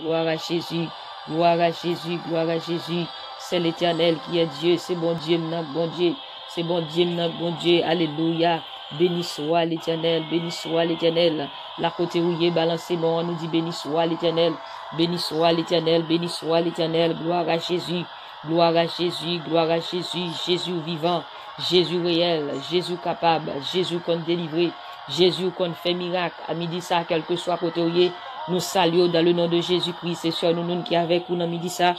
gloire à Jésus, gloire à Jésus, gloire à Jésus. C'est l'Éternel qui est Dieu, c'est bon Dieu, notre bon Dieu, c'est bon Dieu, notre bon Dieu, alléluia. Béni soit l'Éternel, béni soit l'Éternel. La côté où il est balancé, bon, on nous dit béni soit l'Éternel, béni soit l'Éternel, béni soit l'Éternel, gloire à Jésus, gloire à Jésus, gloire à Jésus, Jésus vivant, Jésus réel, Jésus capable, Jésus qu'on délivre, Jésus qu'on fait miracle. À midi ça, quel que soit côté où il est, nous saluons dans le nom de Jésus-Christ, c'est sur nous qui est avec nous dans midi ça.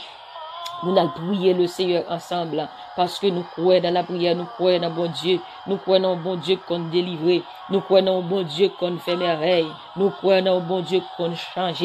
Nous allons prier le Seigneur ensemble parce que nous croyons dans la prière, nous croyons dans bon Dieu, nous croyons dans bon Dieu qu'on délivre, nous croyons dans bon Dieu qu'on fait merveille, nous croyons dans bon Dieu qu'on change.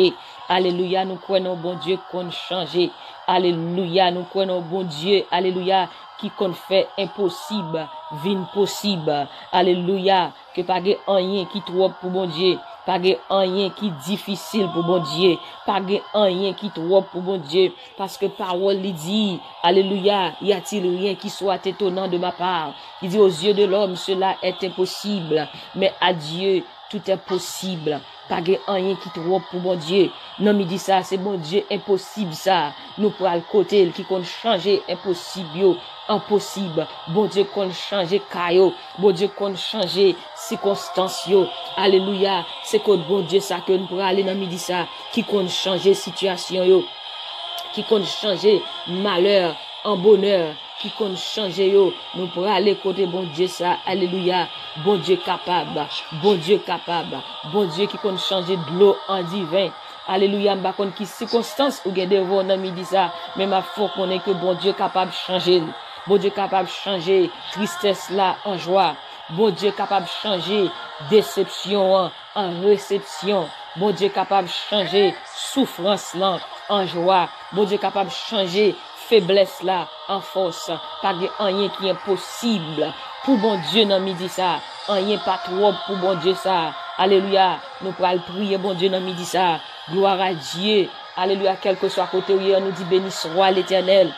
Alléluia, nous croyons dans bon Dieu qu'on change. Alléluia, nous croyons dans bon Dieu, alléluia, qui qu'on fait impossible, vin possible. Alléluia, que pas rien qui trop pour bon Dieu. Pas rien qui difficile pour bon Dieu. Pas rien qui trop pour bon Dieu. Parce que parole lui dit, alléluia, y a-t-il rien qui soit étonnant de ma part? Il dit aux yeux de l'homme, cela est impossible. Mais à Dieu, tout est possible. Pas rien qui trop pour bon Dieu. Non, me dit ça, c'est bon Dieu, impossible ça. Nous pour le côté qui compte changer impossible. Impossible. Bon Dieu qu'on change caillou. Bon Dieu qu'on change circonstances. Alléluia. C'est que bon Dieu ça que nous pourrons aller dans midi ça. Qui qu'on change situation yo. Qui qu'on change malheur en bonheur. Qui qu'on change yo. Nous pourrons aller côté bon Dieu ça. Alléluia. Bon Dieu capable. Bon Dieu capable. Bon Dieu qui qu'on change de l'eau en divin. Alléluia, m'ba kon qui circonstance ou gen devant dans midi ça, mais ma foi connaît que bon Dieu capable de changer. Bon Dieu capable de changer tristesse là en joie. Bon Dieu capable de changer déception en réception. Bon Dieu capable de changer souffrance là en joie. Bon Dieu capable de changer faiblesse là en force. Pas de rien qui est impossible pour bon Dieu dans midi ça. Rien pas trop pour bon Dieu ça. Alléluia, nous pourrons prier bon Dieu dans midi ça. Gloire à Dieu. Alléluia, quel que soit côté où on nous dit béni soit l'Éternel.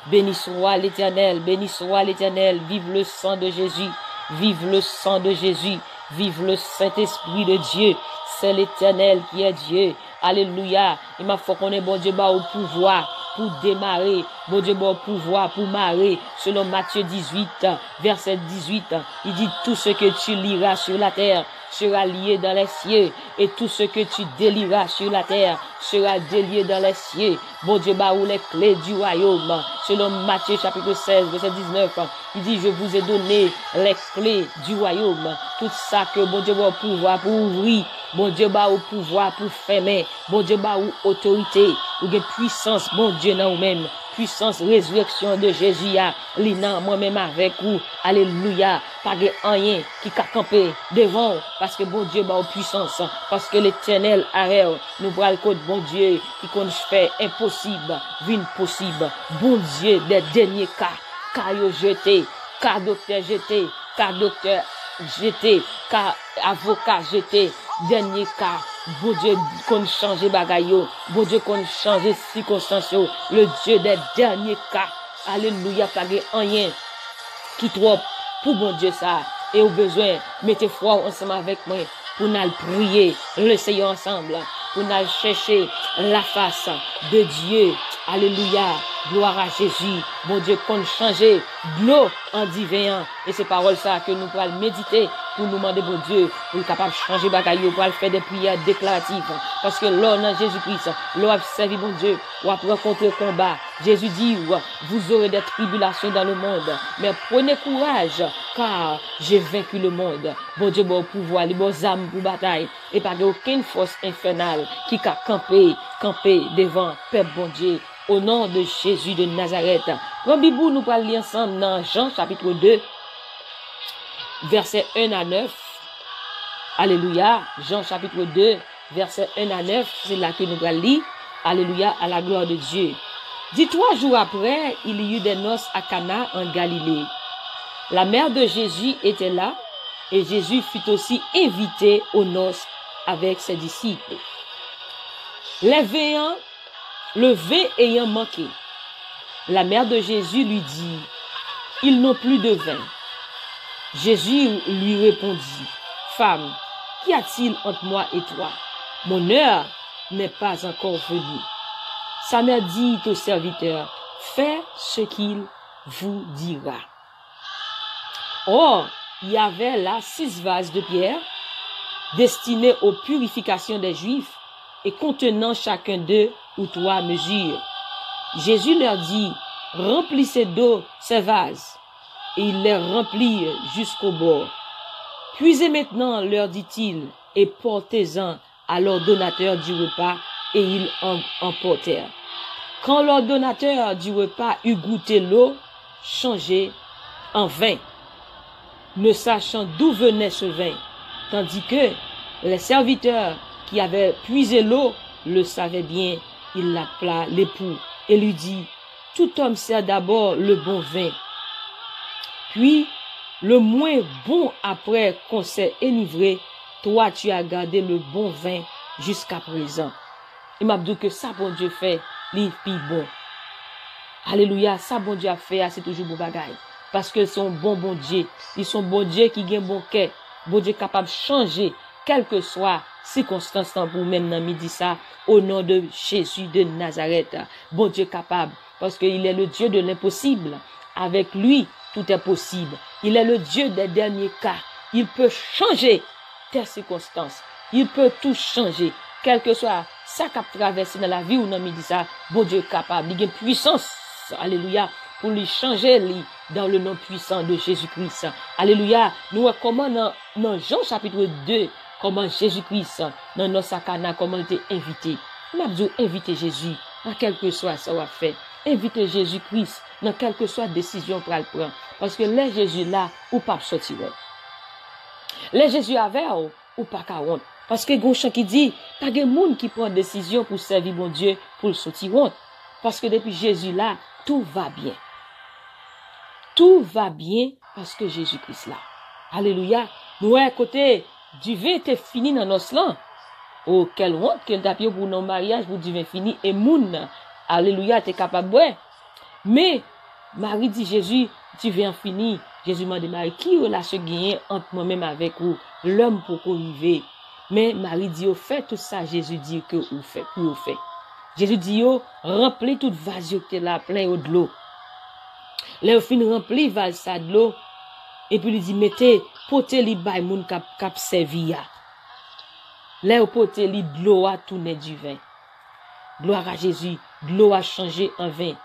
Béni soit l'Éternel, béni soit l'Éternel. Vive le sang de Jésus. Vive le sang de Jésus. Vive le Saint-Esprit de Dieu. C'est l'Éternel qui est Dieu. Alléluia. Il m'a faut qu'on ait bon Dieu au pouvoir pour démarrer. Bon Dieu au pouvoir pour marrer. Selon Matthieu 18, verset 18, il dit tout ce que tu liras sur la terre sera lié dans les cieux, et tout ce que tu délieras sur la terre sera délié dans les cieux. Bon Dieu ou les clés du royaume. Selon Matthieu chapitre 16, verset 19, il dit je vous ai donné les clés du royaume. Tout ça que bon Dieu va au pouvoir pour ouvrir. Bon Dieu au pouvoir pour fermer. Bon Dieu ou autorité ou de puissance. Bon Dieu dans vous-même. Puissance, résurrection de Jésus, l'ina moi-même avec vous. Alléluia. Pas de rien qui a campé devant. Parce que bon Dieu au puissance. Parce que l'Éternel arrête. Nous bras le code bon Dieu qui qu'on fait impossible, vin possible. Bon Dieu des derniers cas. Cas jeté. Cas docteur jeté. Cas docteur jeté. Cas avocat jeté. Dernier cas, bon Dieu qu'on change bagaille, bon Dieu qu'on change circonstances, le Dieu des derniers cas. Alléluia, pas de rien qui trop pour bon Dieu ça. Et au besoin, mettez foi ensemble avec moi pour nous prier, le Seigneur ensemble, pour nous chercher la face de Dieu. Alléluia, gloire à Jésus. Bon Dieu qu'on change l'eau en divin. Et c'est paroles ça que nous pourrons méditer pour nous demander bon Dieu pour être capable de changer bagaille, pour faire des prières déclaratives. Parce que l'homme dans Jésus-Christ, l'homme a servi bon Dieu, ou a rencontré le combat. Jésus dit, vous aurez des tribulations dans le monde, mais prenez courage, car j'ai vaincu le monde. Bon Dieu, bon pouvoir, les bonnes âmes pour bataille, et pas aucune force infernale qui a campé devant Père bon Dieu. Au nom de Jésus de Nazareth. Quand Bibou nous parle ensemble dans Jean chapitre 2, verset 1 à 9. Alléluia. Jean chapitre 2, verset 1 à 9. C'est là que nous allons lire. Alléluia, à la gloire de Dieu. Dit 3 jours après, il y eut des noces à Cana en Galilée. La mère de Jésus était là et Jésus fut aussi invité aux noces avec ses disciples. Le vin ayant manqué, la mère de Jésus lui dit, ils n'ont plus de vin. Jésus lui répondit, femme, qu'y a-t-il entre moi et toi? Mon heure n'est pas encore venu. Sa mère dit au serviteur, fais ce qu'il vous dira. Or, il y avait là 6 vases de pierre destinés aux purifications des Juifs et contenant chacun d'eux ou 3 mesures. Jésus leur dit, remplissez d'eau ces vases. Et il les remplit jusqu'au bord. Puisez maintenant, leur dit-il, et portez-en à l'ordonnateur du repas, et ils en emportèrent. Quand l'ordonnateur du repas eut goûté l'eau, changée en vin, ne sachant d'où venait ce vin, tandis que les serviteurs qui avaient puisé l'eau le savaient bien, il l'appela l'époux et lui dit, tout homme sert d'abord le bon vin, puis le moins bon après qu'on s'est enivré, toi tu as gardé le bon vin jusqu'à présent. Il m'a dit que ça bon Dieu fait, les puis bon. Alléluia, ça bon Dieu a fait, c'est toujours bon bagaille. Parce que c'est un bon Dieu. Ils sont bon Dieu qui gagne bon cœur. Bon Dieu capable de changer, quelle que soit circonstance pour même dans midi ça, au nom de Jésus de Nazareth. Bon Dieu capable, parce qu'il est le Dieu de l'impossible. Avec lui, tout est possible. Il est le Dieu des derniers cas. Il peut changer tes circonstances. Il peut tout changer. Quel que soit ça qui a traversé dans la vie ou dans midi ça, bon Dieu est capable. Il a une puissance, alléluia, pour lui changer dans le nom puissant de Jésus-Christ. Alléluia. Nous voyons comment dans Jean chapitre 2, comment Jésus-Christ, dans nos sakana, comment il était invité. On a besoin d'inviter Jésus, dans quel que soit ça va faire. Inviter Jésus-Christ, dans quelle que soit décision pour le prendre. Parce que les Jésus là, ou pas sortir. Les Jésus avec ou pas qu'à honte. Parce que Gauchan qui dit, pas de monde qui prend décision pour servir mon Dieu pour le sortir honte. Parce que depuis Jésus là, tout va bien. Tout va bien parce que Jésus-Christ là. Alléluia. Nous, à côté, du vin était fini dans nos langues. Oh, quelle honte que nous pour nos mariages, pour du vin fini. Et moun, alléluia, t'es capable de boire. Mais, Marie dit, Jésus, tu viens fini. Jésus m'a dit, Marie, qui relâche gagner entre moi-même avec vous, l'homme pour qu'on vive. Mais Marie dit, au fait tout ça, Jésus dit que vous fait, puis vous fait. Jésus dit, remplis toute vase que là, plein de l'eau. Là, au fin rempli vase ça de l'eau. Et puis il dit, mettez, potez li bay moun kap servi ya. Là, au potez li de l'eau a tourné du vin. Gloire à Jésus, de l'eau a changé en vin.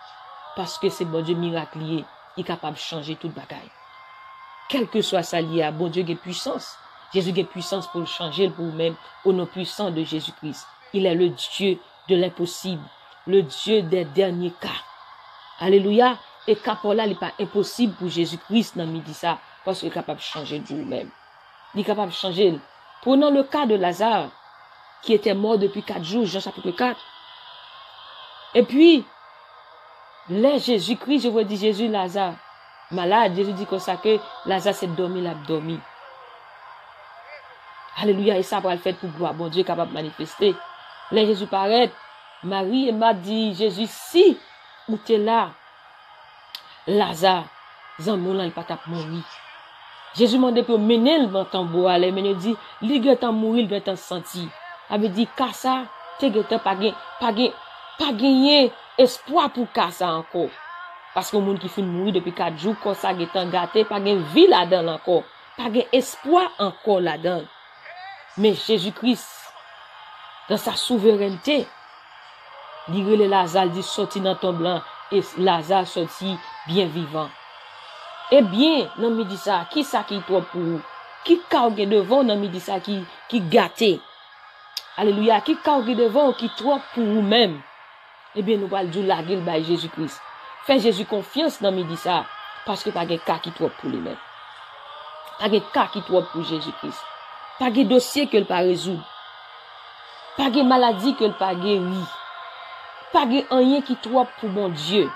Parce que c'est bon Dieu miraculier, il est capable de changer toute bagaille. Quel que soit ça lié à bon Dieu qui a puissance. Jésus a puissance pour le changer pour vous-même, au nom puissant de Jésus-Christ. Il est le Dieu de l'impossible, le Dieu des derniers cas. Alléluia. Et là, il n'est pas impossible pour Jésus-Christ dans midi ça, parce qu'il est capable de changer de vous-même. Il est capable de changer. Prenons le cas de Lazare, qui était mort depuis 4 jours, Jean chapitre 4. Et puis, là, Jésus-Christ, je vous dis Jésus, Lazare, malade, Jésus dit comme ça que Lazare s'est dormi, il a dormi. Alléluia, et ça va le faire pour gloire. Bon Dieu est capable de manifester. Là, Jésus paraît. Marie et m'a dit, Jésus, si, où tu es là, Lazare, Zamon là, il pas tap mourir. Jésus m'a dit pour mener le bantan bois, mais il dit, li gètan mourir, il gètan senti. Avait dit, kasa, te gètan pas gagné espoir pour kasa encore. Parce que le monde qui finit mourir depuis 4 jours, quand ça gètan gâté, pas gagné vie là-dedans encore. Pas gagné espoir encore là-dedans. Mais Jésus-Christ, dans sa souveraineté, il dit, Lazare dit, sorti dans ton blanc, et Lazare sorti bien vivant. Eh bien, dans midi ça, qui ça qui trop pour vous? Qui cargue devant dans midi ça qui gâté? Alléluia, qui cargue devant qui trop pour vous-même? Eh bien, nous allons dire la gueule by Jésus-Christ. Fais Jésus confiance dans midi ça, parce que pas de cas qui trop pour lui-même. Pas de cas qui trop pour Jésus-Christ. Pas de dossier que le pas résoudre. Pas de maladie que le pas guéri. Pas de rien qui trop pour mon Dieu.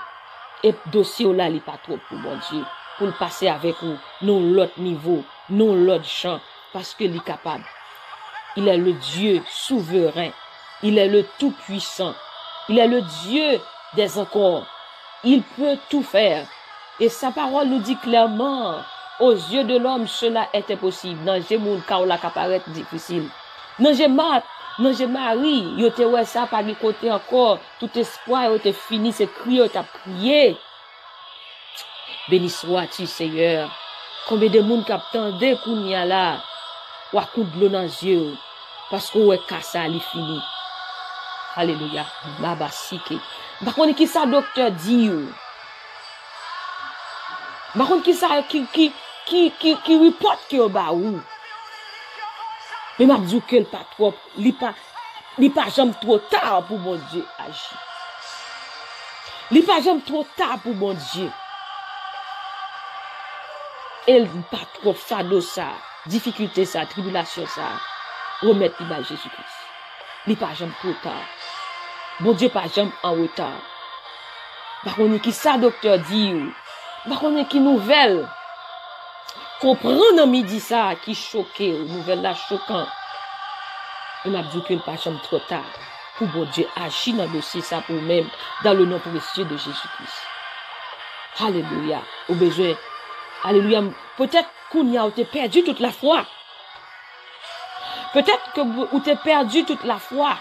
Et dossier là, il pas trop pour mon Dieu. Pour le passer avec vous, non l'autre niveau, non l'autre champ, parce qu'il est capable. Il est le Dieu souverain. Il est le tout-puissant. Il est le Dieu des encore. Il peut tout faire. Et sa parole nous dit clairement, aux yeux de l'homme, cela est impossible. Dans Gémoun, car la apparaît difficile. Dans Gémat, Non, j'ai Marie, yo te ouais ça, pas de côté encore. Tout espoir, yo te fini, c'est crier, yo t'a prié. Béni sois-tu, Seigneur. Combien de monde qui attendait qu'on y a là, ou à coup de l'eau dans les yeux, parce que ouais, ça, il fini. Alléluia. Baba sike. Par contre, qui ça docteur dit ou? Par contre, qui ça qui reporte que ba ou? Mais m'a dit que le pas trop, li pas jamais trop tard pour mon Dieu agir. Li pas jamais trop tard pour mon Dieu. Elle pas trop fado ça, difficulté ça, tribulation ça, remettre li ba Jésus-Christ. Li pas jamais trop tard. Bon Dieu pas jamais en retard. Par contre, qui ça docteur dit ou? Par contre, qui nouvelle? Comprendre midi ça qui choqué, nouvelle là choquant. Il m'a dit que le pas jamais trop tard pour bon Dieu agir dans le dossier ça pour même dans le nom précieux de Jésus-Christ. Alléluia. Au besoin. Alléluia. Peut-être qu'on y a perdu toute la foi. Peut-être que vous t'es perdu toute la foi.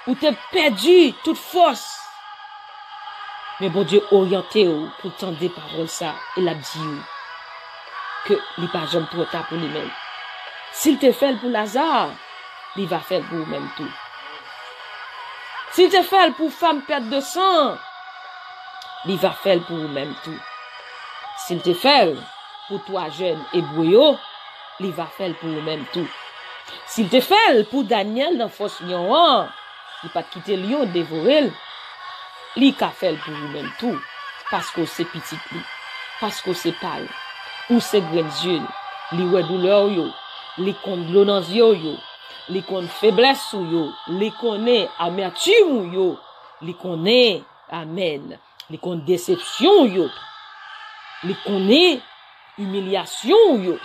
Ou t'es perdu toute force. Mais bon Dieu orienté pour tendre des paroles ça. Il a dit que il n'est pas jamais trop tard pour lui-même. S'il te fait pour Lazare, il va faire pour vous-même tout. S'il te fait pour femme perte de sang, il va faire pour vous-même tout. S'il te fait pour toi jeune et brouillot, il va faire pour vous-même tout. S'il te fait pour Daniel dans fosse lion, il pas quitter lion dévorer, il va faire pour vous-même tout. Parce que c'est petit lui, parce que c'est pâle, ou c'est grand yeux, li ouais douleur yo, li compte l'eau dans yo yo. Li connaît faiblesse ou yo, li connaît amertume yo, li connaît amen, li connaît déception yo, li connaît humiliation yo,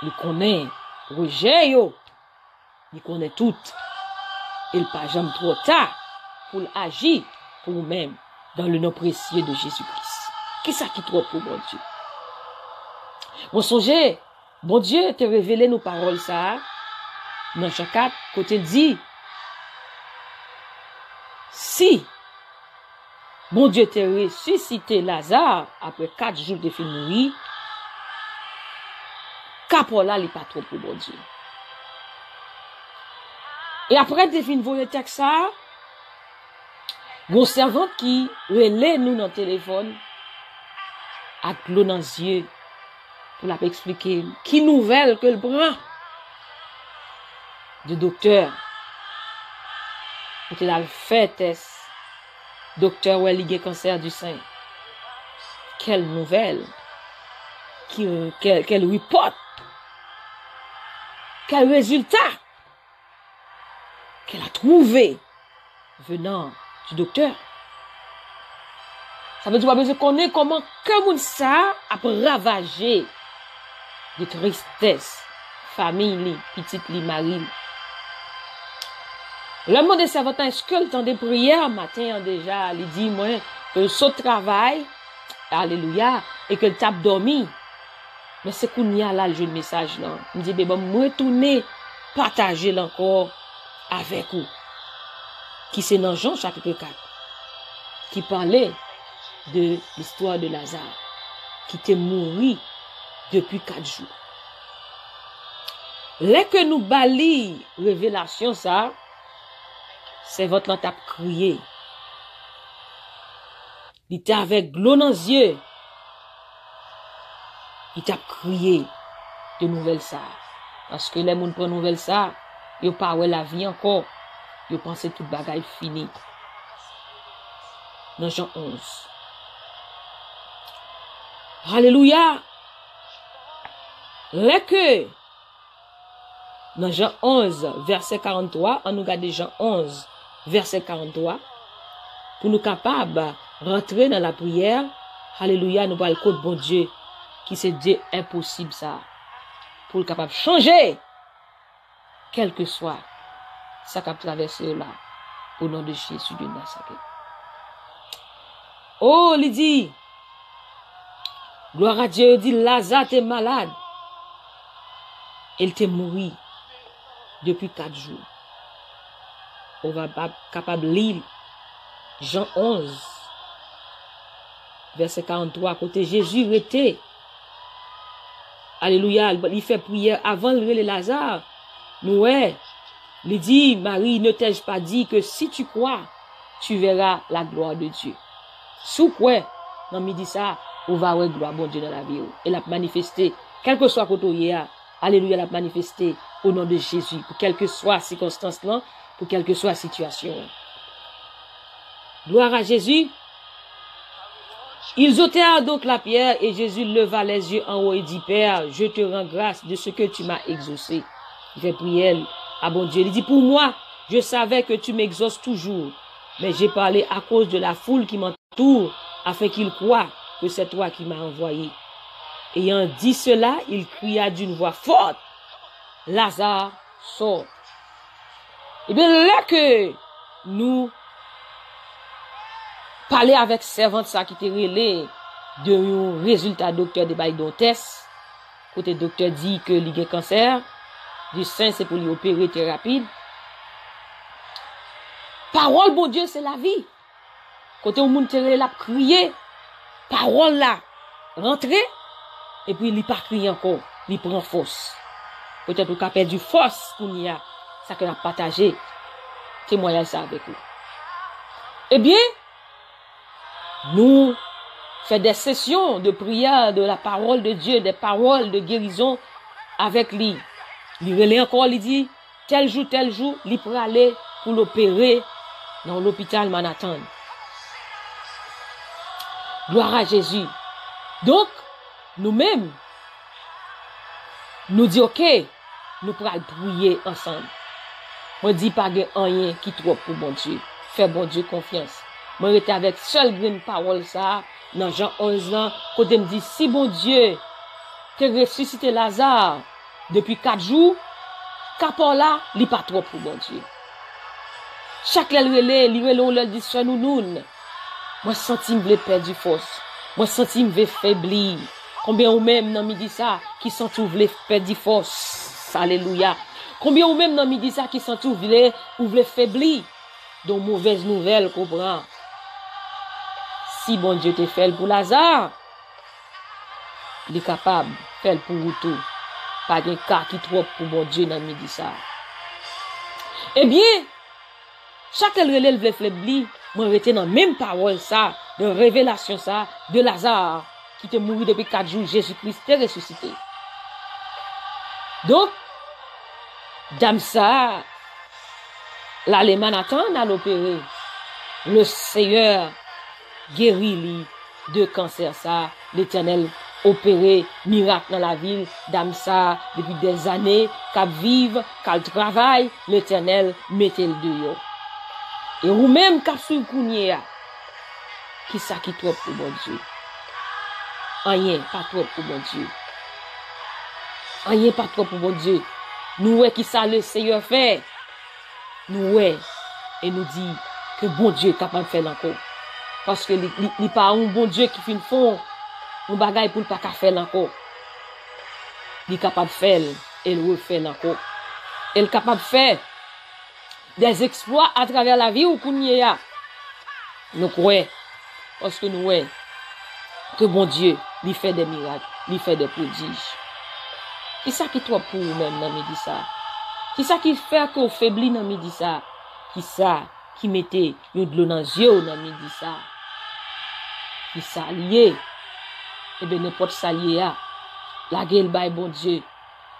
li connaît rejet yo, li connaît tout. Il pas jamais trop tard pour agir pour vous-même dans le nom précieux de Jésus-Christ. Qui ça qui trop pour mon Dieu? Mon songe, bon Dieu te révélé nos paroles ça. Dans Jean 4, côté dit, si bon Dieu t'a ressuscité Lazare après 4 jours de fin mourir, capola li pas trop pour bon Dieu. Et après de fin voyer texte ça, mon servante qui relève nous dans le téléphone, avec l'eau dans les yeux, pour la expliquer qui nouvelle que le prend. De docteur, il a fait test, docteur ou il a cancer du sein. Quelle nouvelle, quel report, quel résultat qu'elle a trouvé venant du docteur. Ça veut dire que je connais comment que ça a ravagé de tristesse, famille, petite li, mari. Le mot de servantin, est-ce que le temps de prière, matin, déjà, il dit, moi, que ce travail, alléluia, et que le tape dormi. Mais c'est qu'on y a là, le jeu de message, là. Il dit, bon, moi, retourner, partager encore avec vous. Qui c'est dans Jean, chapitre 4, qui parlait de l'histoire de Lazare, qui était mort depuis 4 jours. Là que nous bali révélation, ça, c'est votre l'on t'a crié. Il était avec l'eau dans les yeux. Il t'a crié de nouvelles ça. Parce que les gens prennent nouvelles ça, ils pas la vie encore. Ils pensent toute bagaille fini. Dans Jean 11. Alléluia. Là que, dans Jean 11, verset 43, on nous regarde Jean 11, verset 43, pour nous capables de rentrer dans la prière, alléluia, nous parlons de bon Dieu, qui c'est Dieu impossible ça, pour le capable de changer, quel que soit, ça qu'a traversé là, au nom de Jésus de Nazareth. Oh, il dit, gloire à Dieu, il dit, Lazare t'es malade, il t'est mort depuis 4 jours. on va pas capable de lire Jean 11, verset 43, côté Jésus était. Alléluia, il fait prière avant le Lazare. Nous, il dit, Marie, ne t'ai-je pas dit que si tu crois, tu verras la gloire de Dieu. Sous quoi, non, il dit ça, on va voir gloire bon Dieu dans la vie. Elle a manifesté, quel que soit côté, alléluia, elle a manifesté au nom de Jésus, pour quelle que soit circonstance là, pour quelle que soit la situation. Gloire à Jésus. Ils ôtèrent donc la pierre et Jésus leva les yeux en haut et dit, Père, je te rends grâce de ce que tu m'as exaucé. Il fait prière à bon Dieu. Il dit, pour moi, je savais que tu m'exauces toujours, mais j'ai parlé à cause de la foule qui m'entoure, afin qu'ils croient que c'est toi qui m'as envoyé. Ayant dit cela, il cria d'une voix forte, Lazare, sort. Et bien là que nous parler avec servante ça qui était relé de un résultat docteur de bail d'un test. Côté docteur dit que il a cancer du sein, c'est pour lui opérer très rapide. Parole bon Dieu, c'est la vie. Côté au monde terre la crier, parole là rentrer et puis il pas crier encore, il prend force. Peut-être qu'on a perdu force qu'on y a ça que a partagé témoignage ça avec vous. Eh bien, nous faisons des sessions de prière de la parole de Dieu, des paroles de guérison avec lui. Il relève encore, il dit, tel jour, il peut aller pour l'opérer dans l'hôpital Manhattan. Gloire à Jésus. Donc, nous-mêmes, nous disons, ok, nous pourrons prier ensemble. On dit pas de rien qui trop pour bon Dieu. Fais bon Dieu confiance. Moi, j'étais avec seule grande parole ça, dans Jean 11 ans, quand il me dit, si bon Dieu te ressuscité Lazare depuis 4 jours, qu'apport là, il pas trop pour bon Dieu. Chaque relais, on leur dit, sois nous. Moi, senti me perdre force. Moi, senti me faiblir. Combien ou même, non, me dit ça, qui sent ou perdre force. Alléluia. Combien ou même, non, me dit ça, qui sent ou faiblir. Donc, mauvaise nouvelle, comprend. Si bon Dieu te fait pour Lazare, il est capable de faire pour vous tout. Pas de cas qui trop pour bon Dieu dans midi ça. Eh bien, chaque relève le faibli, moi j'étais dans la même parole ça, de révélation ça, de Lazare, qui était mort depuis 4 jours, Jésus-Christ est ressuscité. Donc, dame ça, l'Allemand attend à l'opérer. Le Seigneur guérit lui de cancer ça, l'Éternel opéré miracle dans la ville, dame ça depuis des années, qu'elle vive, qu'elle travaille, l'Éternel mettez le dehors. Et ou même qu'elle sou kounye, qui ça qui trop pour bon Dieu. Rien, pas trop pour bon Dieu. Rien, pas trop pour bon Dieu. Nous ouais qui ça le Seigneur fait. Nous ouais et nous dit que bon Dieu est capable de faire encore. Parce que il pas un bon Dieu qui fait fond un bagay pour pas faire encore. Il est capable de faire et le refaire encore. Il est capable de faire des exploits à travers la vie ou kounye a. Nous croyons parce que nous ouais que bon Dieu lui fait des miracles, lui fait des prodiges. Qui ça qui toi pour même dans midi ça? Qui ça qui fait que vous faibli dans midi ça? Qui ça qui mettait de l'eau dans les yeux dans midi ça? Qui ça lié? Eh bien, n'importe ça lié à la gueule by bon Dieu.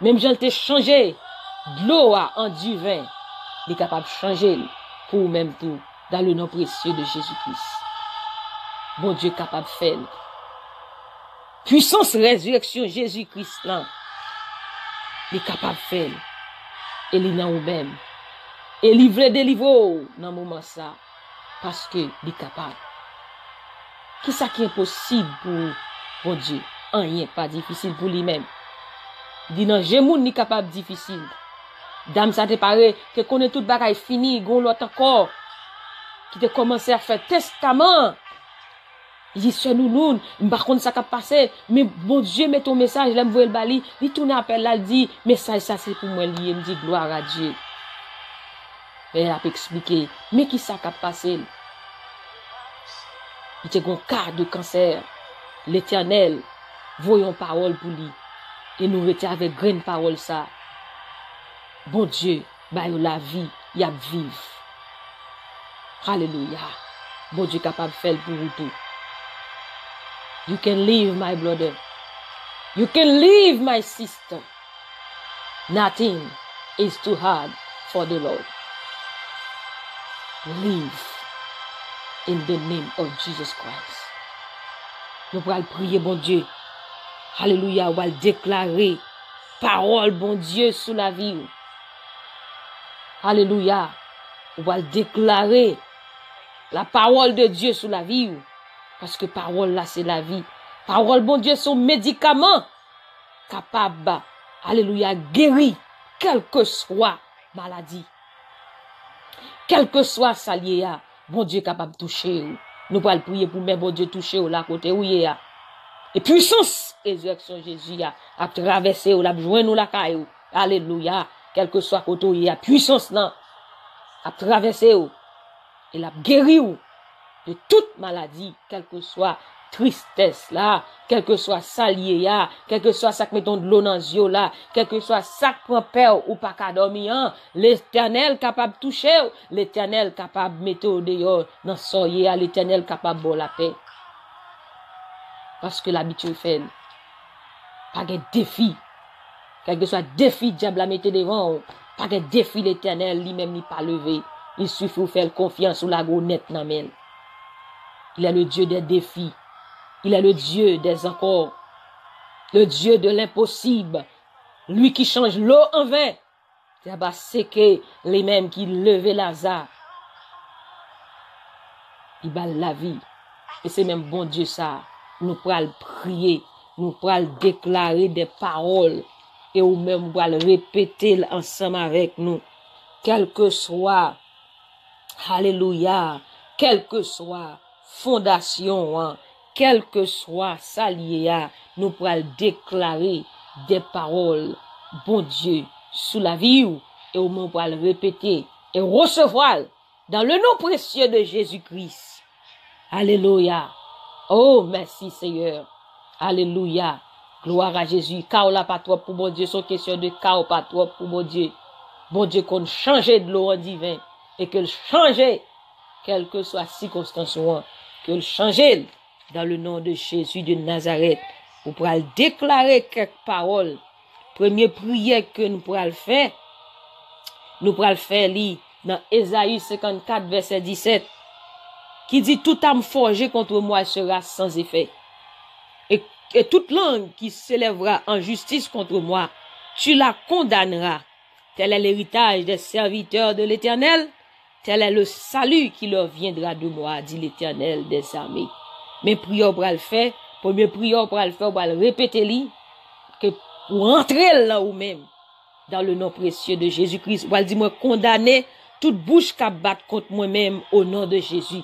Même j'en t'ai changé de l'eau en du vin. Il est capable de changer pour même tout dans le nom précieux de Jésus-Christ. Bon Dieu est capable de faire. Puissance résurrection Jésus-Christ là. Il est capable de faire. Et il est ou même. Et il veut délivrer dans le moment ça. Parce que il est capable. Qui ça qui est possible pour bon Dieu? Rien pas difficile pour lui-même. Il dit non, j'ai moun ni capable difficile. Dame ça te paraît que connaît toute bagaille fini, gon l'autre encore qui te commencé à faire testament. Il dit c'est nous par contre ça qui a passé, mais bon Dieu met ton message, l'aime voir le bali, il tourne appel là, il dit message ça c'est pour moi lié, me dit gloire à Dieu. Père a expliqué, mais qui ça a passé? Il était un cas de cancer. L'Éternel, voyons parole pour lui. Et nous étions avec grande parole ça. Bon Dieu, bah la vie, y a vivre. Alléluia. Bon Dieu capable de faire pour vous tout. You can live, my brother. You can live, my sister. Nothing is too hard for the Lord. Live in the name of Jesus Christ. Nous allons prier, bon Dieu. Alléluia, on va déclarer parole, bon Dieu, sous la vie. Alléluia, on va déclarer la parole de Dieu sous la vie. Parce que parole là, c'est la vie. Parole, bon Dieu, son médicament capable, alléluia, guéri, quelle que soit maladie. Quel que soit ça lié, bon Dieu capable de toucher. Nous allons prier pour même bon Dieu toucher là côté où il y a. Et puissance, résurrection Jésus a traversé ou l'a joint nous la caillou. Alléluia. Quel que soit côté où il y a puissance là, a traversé ou et l'a guéri ou de toute maladie, quelle que soit tristesse là, quel que soit salier là, quel que soit ça que mettons de l'eau dans les yeux là, quel que soit ça que prend peur ou pas qu'à dormir, l'Éternel capable de toucher, l'Éternel capable de mettre au dehors dans soyer, l'Éternel capable de la paix. Parce que l'habitude fait, pas de défi, quel que soit défi, diable a mettre devant, pas de défi l'Éternel lui-même n'est pas levé. Il suffit de faire confiance ou la gonette dans men. Il est le Dieu des défis. Il est le Dieu des encore. Le Dieu de l'impossible. Lui qui change l'eau en vin. C'est que les mêmes qui levaient Lazare. Il bat la vie. Et c'est même bon Dieu ça. Nous pourrons prier. Nous pourrons déclarer des paroles. Et ou même nous pourrons répéter ensemble avec nous. Quel que soit. Alléluia. Quel que soit. Fondation, hein, quel que soit ça lié, nous pourrons déclarer des paroles, bon Dieu, sous la vie, et au moins pour le répéter et recevoir dans le nom précieux de Jésus-Christ. Alléluia. Oh, merci Seigneur. Alléluia. Gloire à Jésus. Car là pas trop pour mon Dieu, c'est question de car pas trop pour mon Dieu. Bon Dieu qu'on change de l'eau en divin et que change, quelle que soit la circonstance, que le changer dans le nom de Jésus de Nazareth. Vous pourrez déclarer quelques paroles. Première prière que nous pourrons le faire. Nous pourrons le faire dans Ésaïe 54, verset 17. Qui dit tout âme forgée contre moi sera sans effet. Et toute langue qui s'élèvera en justice contre moi, tu la condamneras. Tel est l'héritage des serviteurs de l'Éternel. Tel est le salut qui leur viendra de moi, dit l'Éternel des armées. Mais prière pour le faire, première prière pour le faire, pour le répéter, que pour entrer là ou même, dans le nom précieux de Jésus-Christ, pour dire, moi, condamner toute bouche qui bat contre moi-même au nom de Jésus.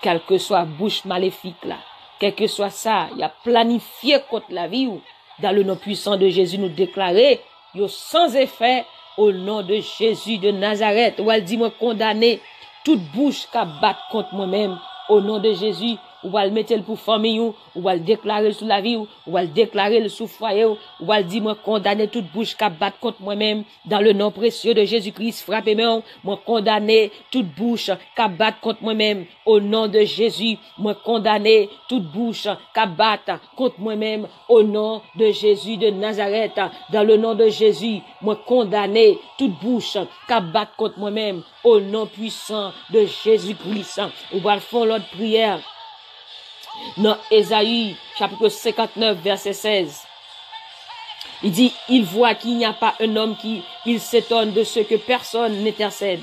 Quelle que soit bouche maléfique là, quel que soit ça, il a planifié contre la vie ou, dans le nom puissant de Jésus, nous déclarer, yo sans effet, au nom de Jésus de Nazareth, ou elle dit moi condamner toute bouche qui bat contre moi-même au nom de Jésus, ou va le mettre pour famille ou va le déclarer sous la vie ou va le déclarer le sous foyer ou va le dire moi condamner toute bouche qui bat contre moi-même dans le nom précieux de Jésus-Christ. Frappez-moi, moi condamner toute bouche qui bat contre moi-même au nom de Jésus. Moi condamner toute bouche qui bat contre moi-même au nom de Jésus de Nazareth. Dans le nom de Jésus, moi condamner toute bouche qui bat contre moi-même au nom puissant de Jésus-Christ. On va faire l'autre prière. Dans Ésaïe, chapitre 59, verset 16. Il dit, il voit qu'il n'y a pas un homme il s'étonne de ce que personne n'intercède.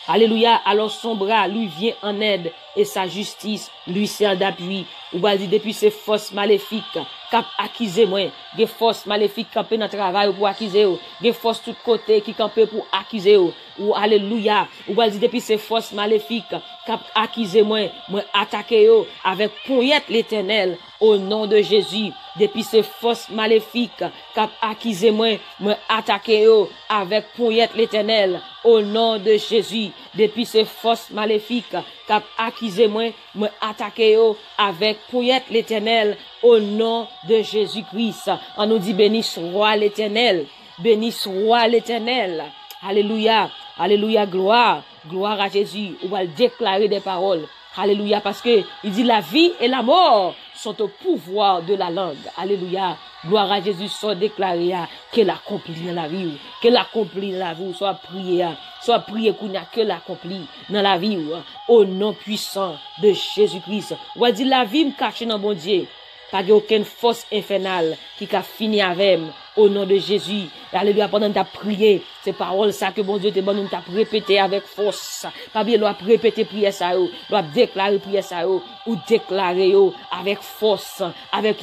Alléluia, alors son bras lui vient en aide et sa justice lui sert d'appui. Ou va dire depuis ces forces maléfiques cap accuser moi, des forces maléfiques campé dans travail pour accuser ou, des forces tout côté qui campé pour accuser ou alléluia. Ou va dire depuis ces forces maléfiques cap accuser moi attaquer avec poignette l'Éternel au nom de Jésus. depuis ces forces maléfiques cap accusé moi attaqué yo avec poignette l'Éternel au nom de Jésus. Depuis ces forces maléfiques cap accusé moi attaqué yo avec poignette l'Éternel au nom de Jésus-Christ. On nous dit béni soit l'Éternel, béni soit l'Éternel. Alléluia, alléluia, gloire, gloire à Jésus. On va déclarer des paroles. Alléluia, parce que il dit la vie et la mort sont au pouvoir de la langue. Alléluia. Gloire à Jésus, soit déclaré qu'elle accomplit dans la vie, qu'elle accomplit dans la vie, soit prié qu'on a que l'accomplit dans la vie, au nom puissant de Jésus-Christ. On va dire la vie me cache dans mon Dieu. Pas aucune force infernale qui a fini avec au nom de Jésus. Alléluia, pendant que tu as prié, ces paroles ça que bon Dieu te donne, nous t'as répété avec force. Pas bien, doit répéter prière ça, doit déclarer prière ça, ou déclarer avec force, avec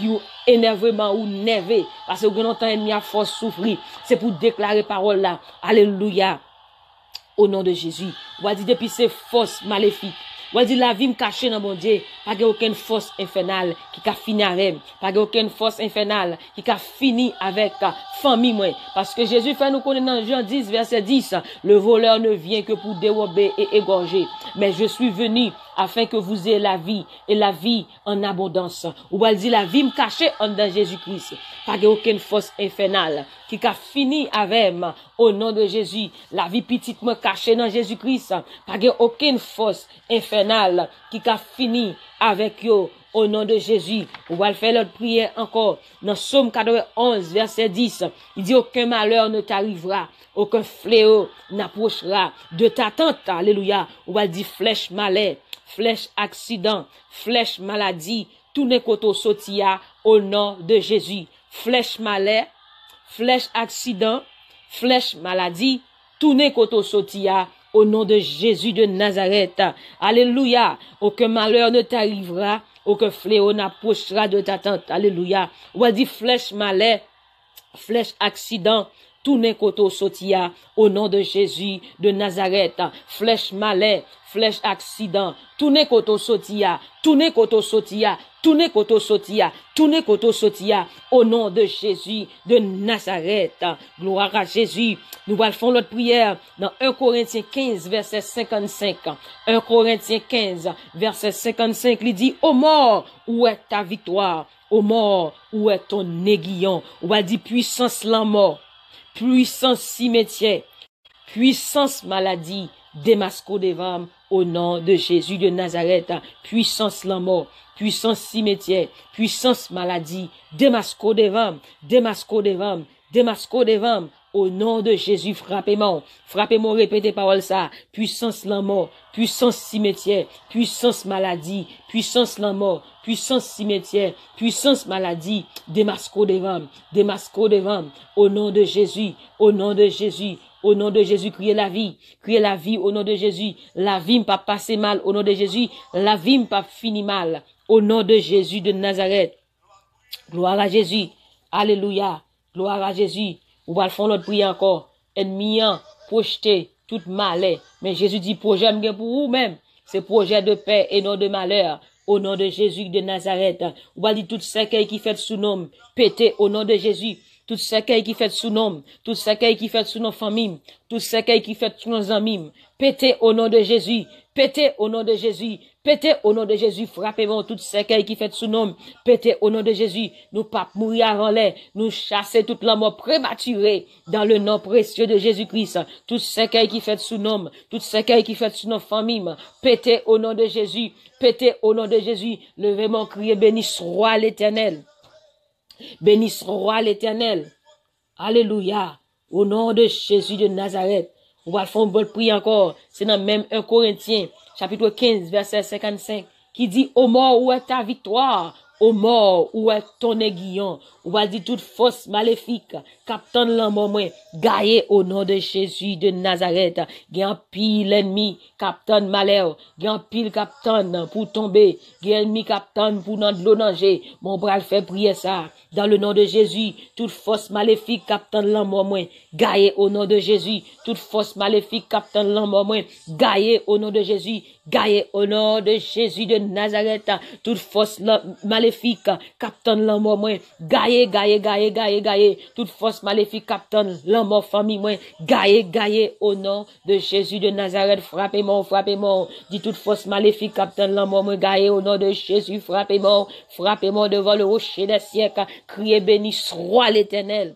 énervement ou nervé. Parce que vous n'entend ennemi à force souffrir. C'est pour déclarer parole là. Alléluia. Au nom de Jésus. On va dire depuis ces forces maléfiques. On va dire la vie me cachée dans mon Dieu. Pas aucune force infernale qui a fini avec. Pas aucune force infernale qui a fini avec famille moi. Parce que Jésus fait nous connaître dans Jean 10 verset 10. Le voleur ne vient que pour dérober et égorger. Mais je suis venu afin que vous ayez la vie et la vie en abondance. On va dire la vie me cachée en dans Jésus-Christ. Pas aucune force infernale qui a fini avec au nom de Jésus. La vie petite me cachée dans Jésus-Christ. Pas aucune force infernale qui a fini avec yo au nom de Jésus. On va faire l'autre prière encore. Dans Psaume 91 verset 10. Il dit aucun malheur ne t'arrivera. Aucun fléau n'approchera de ta tente. Alléluia. On va dire flèche malheur, flèche accident, flèche maladie. Tout n'est qu'auto sotia au nom de Jésus. Flèche malheur, flèche accident, flèche maladie. Tout n'est qu'auto sotia au nom de Jésus de Nazareth. Alléluia. Aucun malheur ne t'arrivera. Aucun fléau n'approchera de ta tente. Alléluia. On va dire flèche malheur, flèche accident. Tout n'est qu'auto sotia au nom de Jésus de Nazareth. Flèche malheur, flèche accident. Tout n'est qu'auto sotia. Tout n'est qu'auto sotia. Tout n'est qu'auto sotia. Tout n'est qu'auto sotia au nom de Jésus de Nazareth. Gloire à Jésus. Nous allons faire notre prière dans 1 Corinthiens 15 verset 55. 1 Corinthiens 15 verset 55. Il dit, ô mort, où est ta victoire? Ô mort, où est ton aiguillon? On va dire puissance la mort. Puissance cimetière, puissance maladie, démasco des femmes au nom de Jésus de Nazareth. Puissance la mort, puissance cimetière, puissance maladie, démasco des femmes, démasco des femmes, démasco des femmes. Au nom de Jésus, frappez-moi, frappez-moi, répétez parole ça. Puissance la mort, puissance cimetière, puissance maladie, puissance la mort, puissance cimetière, puissance maladie, démasco des femmes, démasco des femmes. Au nom de Jésus, au nom de Jésus, au nom de Jésus, criez la vie au nom de Jésus. La vie ne pas passer mal au nom de Jésus, la vie ne pas finir mal au nom de Jésus de Nazareth. Gloire à Jésus, alléluia, gloire à Jésus. On va faire notre prière encore. Ennemi, projeter tout malheur. Mais Jésus dit, projet pour vous-même. C'est projet de paix et non de malheur. Au nom de Jésus de Nazareth. On va dire tout ce qui fait sous nom. Pété au nom de Jésus. Tout ce qui fait sous nom. Tout ce qui fait sous nos familles. Tout ce qui fait sous nos amis. Pété au nom de Jésus. Pété au nom de Jésus. Pété au nom de Jésus. Frappez-moi tout ce qui fait sous nom. Pété au nom de Jésus. Nous pas mourir avant l'air. Nous chasser toute la mort prématurée dans le nom précieux de Jésus-Christ. Tout ce qui fait sous nom. Tout ce qui fait sous nos familles. Pété au nom de Jésus. Pété au nom de Jésus. Levez mon cri et béni soit l'Éternel. Béni soit l'Éternel. Alléluia. Au nom de Jésus de Nazareth. On va faire une bonne prière encore. C'est dans même 1 Corinthiens, chapitre 15, verset 55, qui dit, ô mort, où est ta victoire? Ô mort, où est ton aiguillon? On va dire toute force maléfique, captain l'amour moins, gaillé au nom de Jésus de Nazareth. Gagne pile ennemi, captain malheur, gagne pile captain pour tomber, gagne ennemi captain pour dans de l'eau danger. Mon bras fait prier ça. Dans le nom de Jésus, toute force maléfique, captain l'amour moins, gaillé au nom de Jésus. Toute force maléfique, captain l'amour moins, gaillé au nom de Jésus. gagne au nom de Jésus de Nazareth, toute force maléfique, capitaine l'amour, moi, gagne, toute force maléfique, capitaine l'amour, famille, moi, gagne au nom de Jésus de Nazareth, frappez-moi, dit toute force maléfique, capitaine l'amour, moi, gagne au nom de Jésus, frappez-moi devant le rocher des siècles, criez béni soit l'Éternel.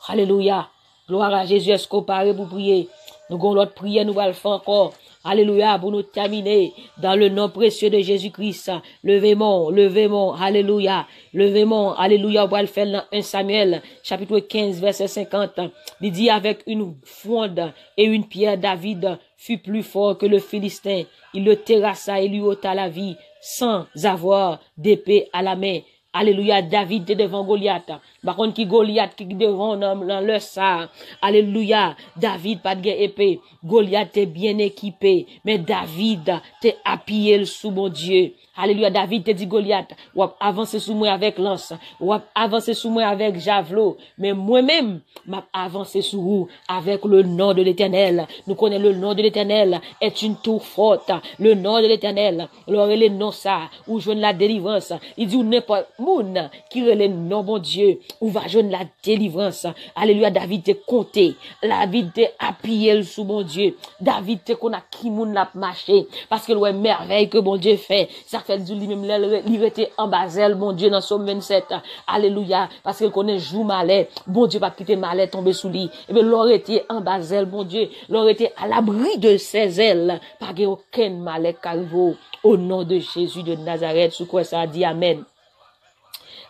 Alléluia. Gloire à Jésus, est-ce qu'on parle pour prier? Nous avons l'autre prière, nous allons le faire encore. Alléluia, pour nous terminer, dans le nom précieux de Jésus-Christ. Levez-moi, alléluia. Levez-moi, alléluia, on va le faire dans 1 Samuel, chapitre 15, verset 50. Il dit, avec une fronde et une pierre, David fut plus fort que le Philistin. Il le terrassa et lui ôta la vie, sans avoir d'épée à la main. Alléluia, David était devant Goliath. Par contre, qui Goliath qui devant dans le ça. Alléluia, David pas de épée. Goliath est bien équipé. Mais David t'es appuyé sous mon Dieu. Alléluia, David te dit Goliath, ou avancer sous moi avec lance, ou avancer sous moi avec javelot. Mais moi-même, m'a avancé sous vous avec le nom de l'Éternel. Nous connaissons le nom de l'Éternel est une tour forte. Le nom de l'Éternel, le nom ça, où je la délivrance. Il dit, n'importe moun qui relève le nom, bon Dieu, où va je la délivrance. Alléluia, David te compté. David te appuyé sous bon Dieu. David te qu'on a qui moun l'a marché. Parce que ouais, merveille que bon Dieu fait. Ça fait du lui-même, il était en basel, bon Dieu, dans Somme 27. Alléluia. Parce qu'il connaît jour malais. Bon Dieu, pas quitter malais tomber sous lui. Et bien, l'aurait été en basel, bon Dieu. L'aurait été à l'abri de ses ailes. Pas aucun malais qui arrive au nom de Jésus de Nazareth. Sous quoi ça a dit Amen.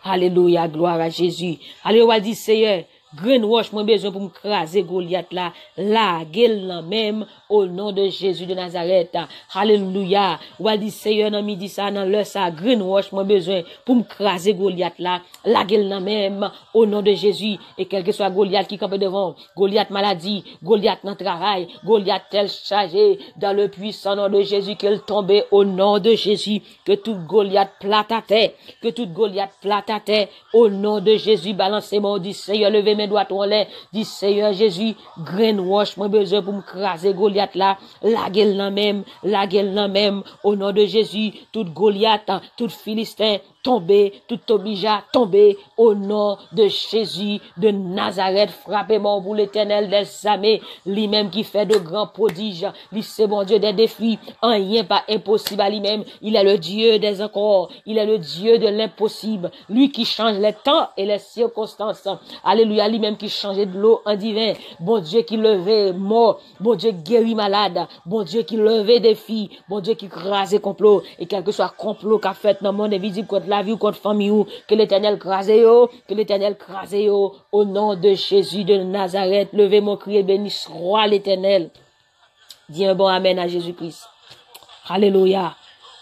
Alléluia, gloire à Jésus. Alléluia, dit Seigneur, Green Wash, moi besoin pour me craser Goliath là, gueule même, au nom de Jésus de Nazareth. Alléluia. Ou dit Seigneur, dans midi ça, dans l'heure ça, Green Wash, moi besoin pour me craser Goliath là, gueule même, au nom de Jésus. Et quel que soit Goliath qui campe devant, Goliath maladie, Goliath dans travail, Goliath tel chargé, dans le puissant nom de Jésus, qu'elle tombe au nom de Jésus, que tout Goliath plate à terre, au nom de Jésus, balancez-moi, dit Seigneur, levez mes doigts en l'air, dit Seigneur Jésus, Green Wash, moi besoin pour me craser Goliath là, la gueule même, au nom de Jésus, toute Goliath, toute Philistin, tomber, tout obligé à tomber au nom de Jésus de Nazareth. Frappez-moi pour l'Éternel des armées, lui-même qui fait de grands prodiges, lui c'est mon Dieu des défis, rien pas impossible à lui-même. Il est le Dieu des encore, il est le Dieu de l'impossible, lui qui change les temps et les circonstances. Alléluia, lui-même qui change de l'eau en divin, bon Dieu qui levait mort, bon Dieu guérit malade, bon Dieu qui levait défis, bon Dieu qui crase complot, et quel que soit complot qu'a fait dans le monde invisible contre la vie ou contre famille ou, que l'Éternel crase au nom de Jésus de Nazareth. Levez mon cri et béni soit l'Éternel. Dis un bon amen à Jésus-Christ. Alléluia.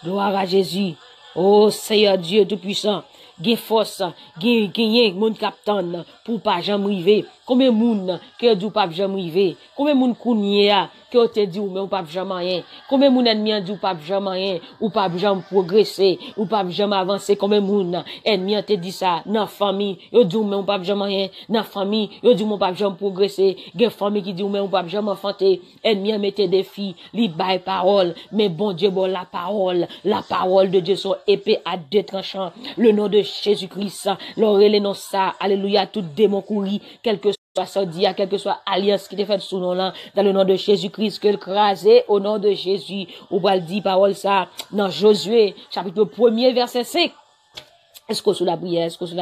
Gloire à Jésus. Oh Seigneur Dieu Tout-Puissant. Gen force, gen moun captain pour pas jamais river. Combien moun que du pas jamais river? Combien moun kounye a que te dit ou mais ou pas jamais rien? Combien moun ennemi dit ou pas jamais rien? Ou pas jamais progresser, ou pas jamais avancer? Combien moun ennemi te dit ça dans famille, yo dit ou mais ou pas jamais rien? Dans famille, yo dit ou pas jamais progresser. Gen famille qui dit ou mais ou pas jamais enfanter. Ennemi mette défi, li bail parole, mais bon Dieu bon la parole de Dieu son épée à deux tranchants. Le nom de Jésus-Christ, l'oreille non ça, alléluia, tout démon couru, quel que soit ça dit, quel que soit alliance qui te fait sous nom là, dans le nom de Jésus-Christ, que le crasé au nom de Jésus, ou va le dire parole ça, dans Josué, chapitre 1er, verset 5. Est-ce que sous la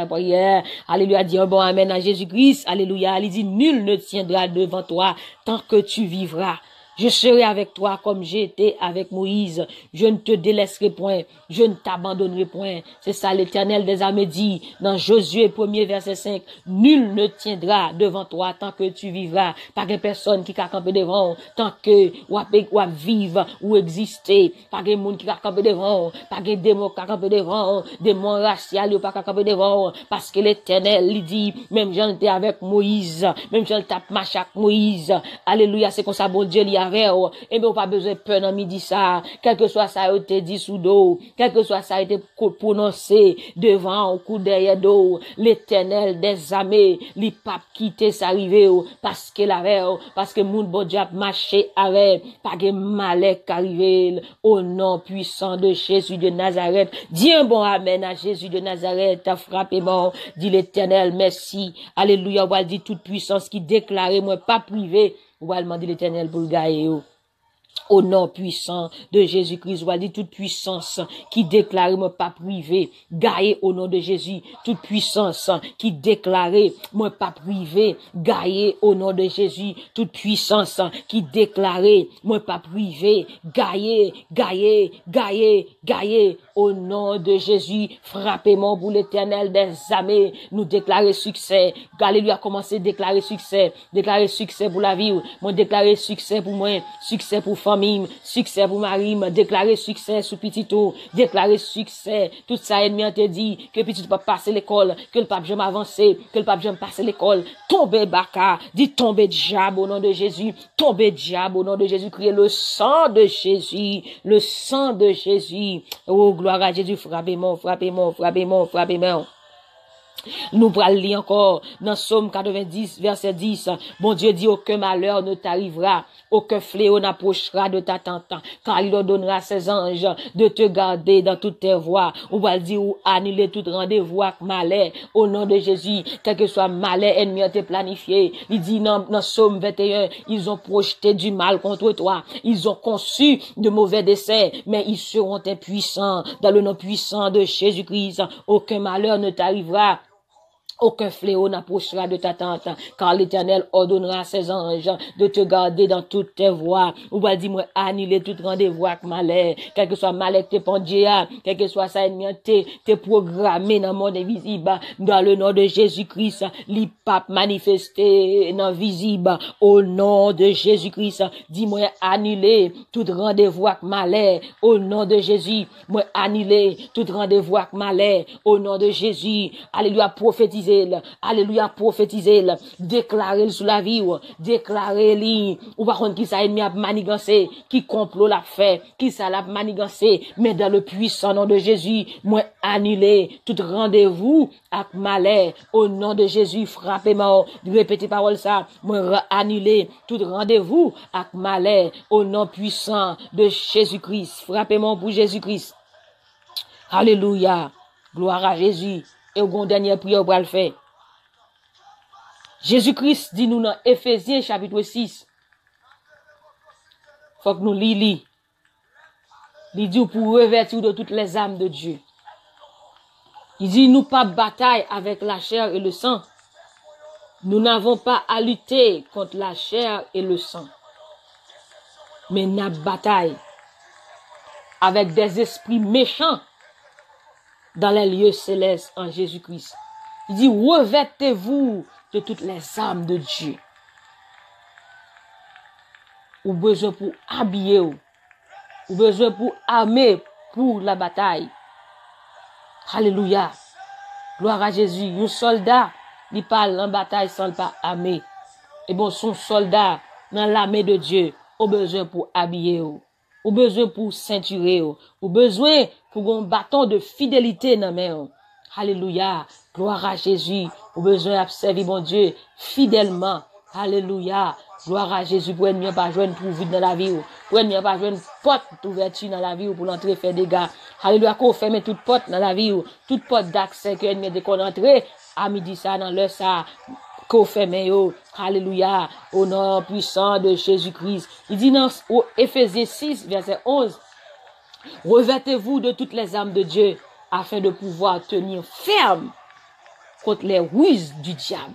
prière, alléluia, dit un bon amen à Jésus-Christ, alléluia, il dit, nul ne tiendra devant toi tant que tu vivras. Je serai avec toi comme j'ai été avec Moïse. Je ne te délaisserai point. Je ne t'abandonnerai point. C'est ça l'Éternel des armées dit dans Josué 1er verset 5. Nul ne tiendra devant toi tant que tu vivras. Pas de personne qui va camper devant tant que ou vivre ou exister. Pas de monde qui va camper devant. Pas de démon qui va camper devant. Démon racial ou pas camper devant. Parce que l'Éternel lui dit, même j'en étais avec Moïse. Même j'en tape marche avec Moïse. Alléluia, c'est comme ça bon Dieu lui a avec, et bien, pas besoin de peur dans midi ça, quel que soit ça a été dit sous dos, quel que soit ça a été prononcé devant ou coup derrière dos, l'Éternel des armées, les papes quitter s'arriver, parce que parce que moun bon Dieu a marché avec, pas que malek arrivé, au nom puissant de Jésus de Nazareth. Dis un bon amen à Jésus de Nazareth, t'as frappé bon, dit l'Éternel, merci, alléluia, on va dire toute puissance qui déclare, moi pas privé, on va demander l'Éternel pour le gagner. Au nom puissant de Jésus-Christ, on dit toute puissance qui déclare moi pas privé, gaillé au nom de Jésus, toute puissance qui déclare moi pas privé, gaillé au nom de Jésus, toute puissance qui déclare moi pas privé, gaillé au nom de Jésus, frappez-moi pour l'Éternel des armées, nous déclarer succès, Alléluia, commencer à déclarer succès pour la vie, moi déclarer succès pour moi, succès pour famille, succès pour mari, déclarer succès sous petit tout, déclarer succès, tout ça ennemi te dit, que petit pas passer l'école, que le pape jamais avancer, que le pape jamais passer l'école, tomber baka, dit tomber diable au nom de Jésus, tomber diable au nom de Jésus, crier le sang de Jésus, oh gloire à Jésus, frappez-moi. Nous prenons lire encore dans Psaume 90, verset 10. Bon Dieu dit, aucun malheur ne t'arrivera, aucun fléau n'approchera de ta tente, car il ordonnera ses anges de te garder dans toutes tes voies. On va dire, ou annuler tout rendez-vous avec malheur, au nom de Jésus, quel que soit malheur, ennemi a été planifié. Il dit dans Psaume 21, ils ont projeté du mal contre toi, ils ont conçu de mauvais desseins, mais ils seront impuissants, dans le nom puissant de Jésus-Christ. Aucun malheur ne t'arrivera, aucun fléau n'approchera de ta tente, car l'Éternel ordonnera à ses anges de te garder dans toutes tes voies. Ou va dire, moi, annuler tout rendez-vous avec malheur, quel que soit malheur que t'es pendu, quel que soit ça ennemi, t'es programmé dans le monde invisible, dans le nom de Jésus-Christ, l'IPAP manifesté dans visible, au nom de Jésus-Christ. Dis-moi, annuler tout rendez-vous avec malheur, au nom de Jésus. Moi, annuler tout rendez-vous avec malheur, au nom de Jésus. Alléluia, prophétiser. Alléluia, prophétiser, déclarer sur la vie, déclarer ou par contre qui ça ennemi a manigancé, qui complot l'a fait, qui ça l'a manigancé, mais dans le puissant nom de Jésus, moi annuler tout rendez-vous avec malheur, au nom de Jésus, frappez-moi, répétez parole ça, moi annuler tout rendez-vous avec malheur, au nom puissant de Jésus-Christ, frappez-moi pour Jésus-Christ. Alléluia, gloire à Jésus. Et au dernier prière pour le faire. Jésus-Christ dit nous dans Éphésiens chapitre 6. Faut que nous lisons. Il dit pour revêtir de toutes les âmes de Dieu. Il dit nous pas bataille avec la chair et le sang. Nous n'avons pas à lutter contre la chair et le sang. Mais nous bataille avec des esprits méchants dans les lieux célestes en Jésus-Christ. Il dit, revêtez-vous de toutes les âmes de Dieu. Ou besoin pour habiller, ou besoin pour armer pour la bataille. Alléluia. Gloire à Jésus. Un soldat, il parle en bataille sans pas armer. Et bon, son soldat, dans l'armée de Dieu, au besoin pour habiller, ou besoin pour ceinturer, ou besoin pour un bâton de fidélité dans main. Alléluia. Gloire à Jésus. Ou besoin d'observer mon Dieu fidèlement. Alléluia. Gloire à Jésus. Pour ennemi pas joindre pour vide dans la vie. Pour ennemi pas joindre porte d'ouverture dans la vie pour l'entrer faire des dégâts. Alléluia. Qu'on ferme toute porte dans la vie. Toute porte d'accès que ennemi de qu'on entre à midi ça dans l'heure ça. Qu'on ferme yo. Alléluia. Au nom puissant de Jésus-Christ. Il dit dans Éphésiens 6 verset 11. Revêtez-vous de toutes les âmes de Dieu afin de pouvoir tenir ferme contre les ruses du diable.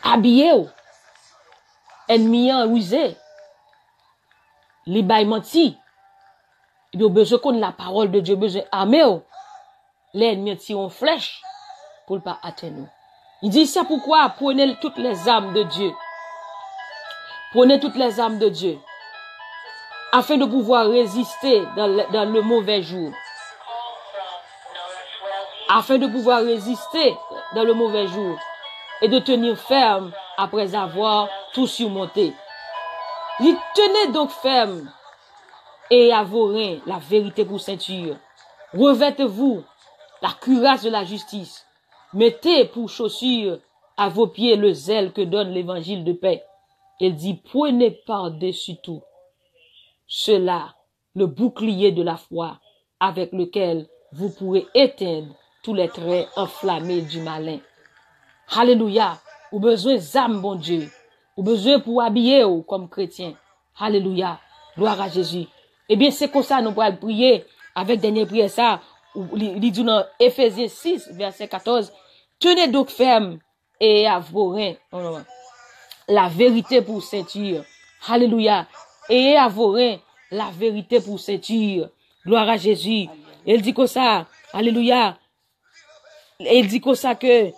Habillez-vous. Ennemi en rusé. Les bails menti. Il a besoin qu'on la parole de Dieu, besoin d'armer. L'ennemi tire en flèche pour ne pas atteindre. Il dit ça pourquoi prenez toutes les âmes de Dieu. Prenez toutes les âmes de Dieu. Afin de pouvoir résister dans le mauvais jour. Afin de pouvoir résister dans le mauvais jour. Et de tenir ferme après avoir tout surmonté. Il tenez donc ferme et à vos reins la vérité pour ceinture. Revêtez-vous la cuirasse de la justice. Mettez pour chaussure à vos pieds le zèle que donne l'évangile de paix. Il dit, prenez par-dessus tout cela, le bouclier de la foi, avec lequel vous pourrez éteindre tous les traits enflammés du malin. Alléluia. Ou besoin d'âme, bon Dieu. Ou besoin pour habiller comme chrétien. Alléluia. Gloire à Jésus. Eh bien, c'est comme ça, nous pourrons prier avec dernière prière ça. Il dit dans Éphésiens 6, verset 14, tenez donc ferme et à vos reins la vérité pour ceinture. Alléluia. Et à vos reins la vérité pour ceinture. Gloire à Jésus. Il dit comme ça. Alléluia. Il dit comme ça que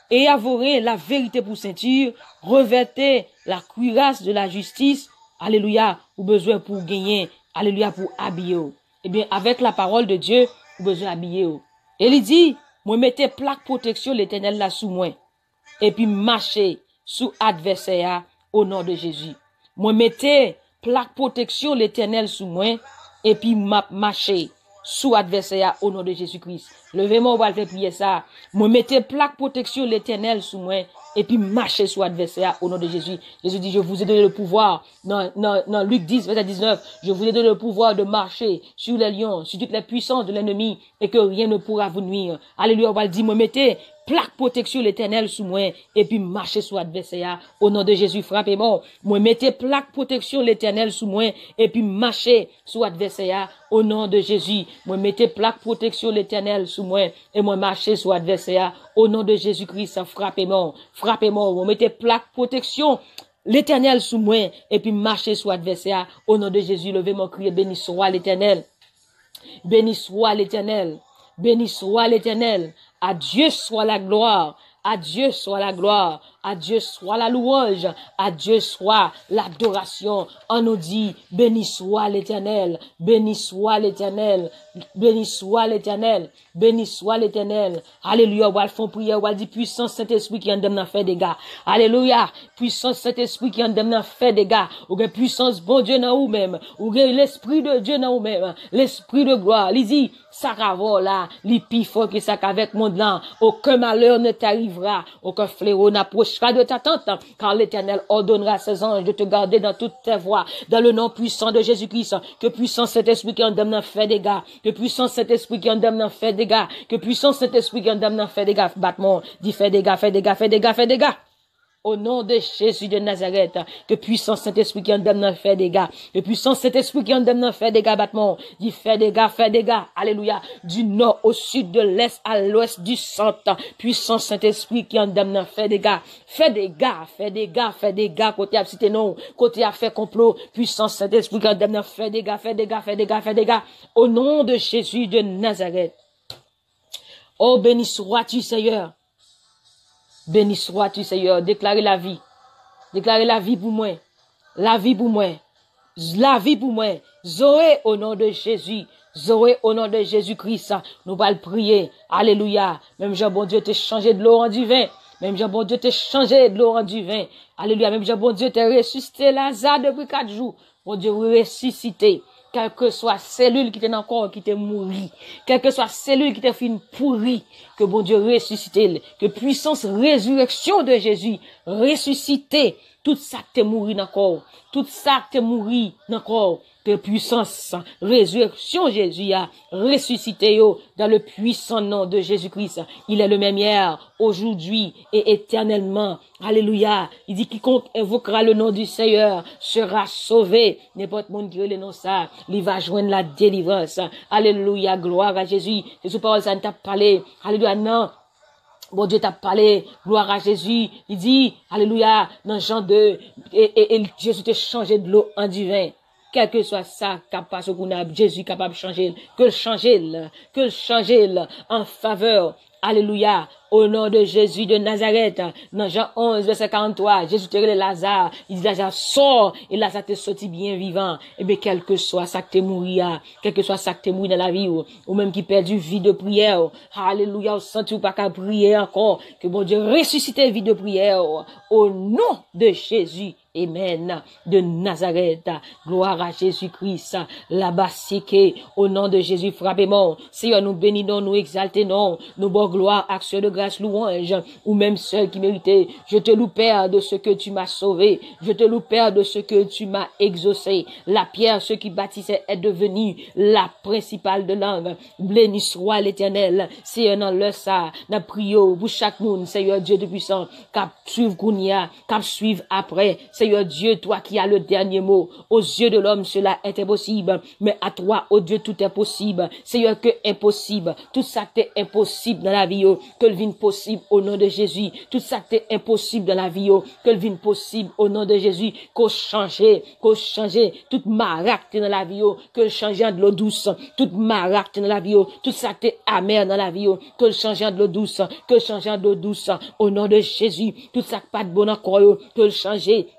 et à vos reins la vérité pour ceinture, revêtez la cuirasse de la justice. Alléluia. Ou besoin pour gagner. Alléluia, pour habiller. Eh bien, avec la parole de Dieu, vous besoin habiller. Et il dit, moi mettez plaque protection l'Éternel là sous moi. Et puis marchez sous adversaire au nom de Jésus. Moi mettez plaque protection l'Éternel sous moi. Et puis marchez sous adversaire au nom de Jésus-Christ. Levez-moi, on va faire prier ça. Moi mettez plaque protection l'Éternel sous moi. Et puis marchez sous adversaire au nom de Jésus. Jésus dit, je vous ai donné le pouvoir. Dans Luc 10, verset 19, je vous ai donné le pouvoir de marcher sur les lions, sur toutes les puissances de l'ennemi, et que rien ne pourra vous nuire. Alléluia, on va le dire, moi mettez plaque protection l'Éternel sous moi, et puis marchez sous adversaire au nom de Jésus. Frappez-moi. Moi mettez plaque protection l'Éternel sous moi, et puis marchez sous adversaire au nom de Jésus. Moi mettez plaque protection l'Éternel sous moi, et moi marchez sous adversaire au nom de Jésus-Christ. Frappez-moi. Frappez-moi. Moi mettez plaque protection l'Éternel sous moi, et puis marchez sous adversaire au nom de Jésus. Levez mon cri, béni soit l'Éternel. Béni soit l'Éternel. Béni soit l'Éternel. À Dieu soit la gloire. À Dieu soit la gloire. À Dieu soit la louange. À Dieu soit l'adoration. On nous dit, béni soit l'Éternel. Béni soit l'Éternel. Béni soit l'Éternel. Béni soit l'Éternel. Alléluia. On va faire prière. On va dire, puissant Saint-Esprit qui en donne fait des gars. Alléluia. Puissant Saint-Esprit qui en donne fait des gars. Ou bien puissance bon Dieu dans vous même. Ou bien l'Esprit de Dieu dans vous même. L'Esprit de gloire. Il dit, ça là, les plus fort que ça qu'avec monde là. Aucun malheur ne t'arrivera. Aucun fléau n'approchera de ta tente. Car l'Éternel ordonnera à ses anges de te garder dans toutes tes voies. Dans le nom puissant de Jésus-Christ. Que puissant cet esprit qui en donne fait des gars. Que puissant cet esprit qui en donne fait des gars. Que puissant cet esprit qui en donne fait des gars. Battement. Dit fait des gars, fait des gars, fait des gars, fait des gars. Au nom de Jésus de Nazareth, que puissance Saint-Esprit qui en donne fait des gars, que puissance Saint-Esprit qui en donne fait des gars, battement, dit fait des gars, alléluia, du nord au sud, de l'est à l'ouest, du centre, puissance Saint-Esprit qui en donne fait des gars, côté à cité non, côté à fait complot, puissance Saint-Esprit qui en donne fait des gars, au nom de Jésus de Nazareth. Oh, béni sois-tu, Seigneur. Béni sois-tu, Seigneur. Déclarez la vie. Déclarez la vie pour moi. La vie pour moi. La vie pour moi. Zoé au nom de Jésus. Zoé au nom de Jésus-Christ. Nous allons prier. Alléluia. Même Jean, bon Dieu, t'es changé de l'eau en du vin. Même Jean, bon Dieu, t'es changé de l'eau en du vin. Alléluia. Même Jean, bon Dieu, t'es ressuscité Lazare depuis 4 jours. Bon Dieu, ressuscité. Quelle que soit cellule qui t'est encore, qui t'est mouri. Quelle que soit cellule qui t'est fini pourri. Que bon Dieu ressuscite. Que puissance résurrection de Jésus ressuscite. Tout ça qui t'est mouri encore. Tout ça qui t'est mouri encore. Que puissance résurrection Jésus a ressuscité dans le puissant nom de Jésus-Christ. Il est le même hier, aujourd'hui et éternellement. Alléluia. Il dit quiconque invoquera le nom du Seigneur sera sauvé. N'importe monde qui le nom ça, il va joindre la délivrance. Alléluia. Gloire à Jésus. C'est sous parole ça ne t'a parlé. Alléluia. Non. Bon Dieu t'a parlé, gloire à Jésus. Il dit, alléluia, dans Jean 2, et Jésus t'a changé de l'eau en du vin. Quel que soit ça, capable, Jésus capable de changer, que le changer en faveur, alléluia, au nom de Jésus de Nazareth. Dans Jean 11, verset 43, Jésus te relève Lazare, il dit Lazare, sors, et Lazare te sorti bien vivant. Eh bien, quel que soit ça que t'es mouru, quel que soit ça que t'es mouru dans la vie, ou même qui perdu vie de prière, alléluia, ou senti ou pas qu'à prier encore, que bon Dieu ressuscite vie de prière, au nom de Jésus. Amen. De Nazareth. Gloire à Jésus-Christ. Là-bas, au nom de Jésus, frappez-moi. Seigneur, nous bénissons, nous exaltons, nous bon gloire, action de grâce, louange, ou même ceux qui méritaient. Je te loue, Père, de ce que tu m'as sauvé. Je te loue, Père, de ce que tu m'as exaucé. La pierre, ceux qui bâtissaient, est devenue la principale de langue. Béni soit l'Éternel. Seigneur, dans le ça, n'a prié pour chaque monde, Seigneur Dieu de puissant, cap suivre Kounia, cap suivre après. Seigneur Dieu, toi qui as le dernier mot, aux yeux de l'homme cela est impossible, mais à toi, ô Dieu, tout est possible. Seigneur, que impossible, tout ça qui est impossible dans la vie, que le vienne possible au nom de Jésus. Tout ça qui est impossible dans la vie, que le vienne possible au nom de Jésus. Qu'on change toute maracte dans la vie, que le change de l'eau douce, toute maracte dans la vie, tout ça qui est amer dans la vie, que le change de l'eau douce, que le change de l'eau douce au nom de Jésus. Tout ça qui pas de bon encore, que le changer.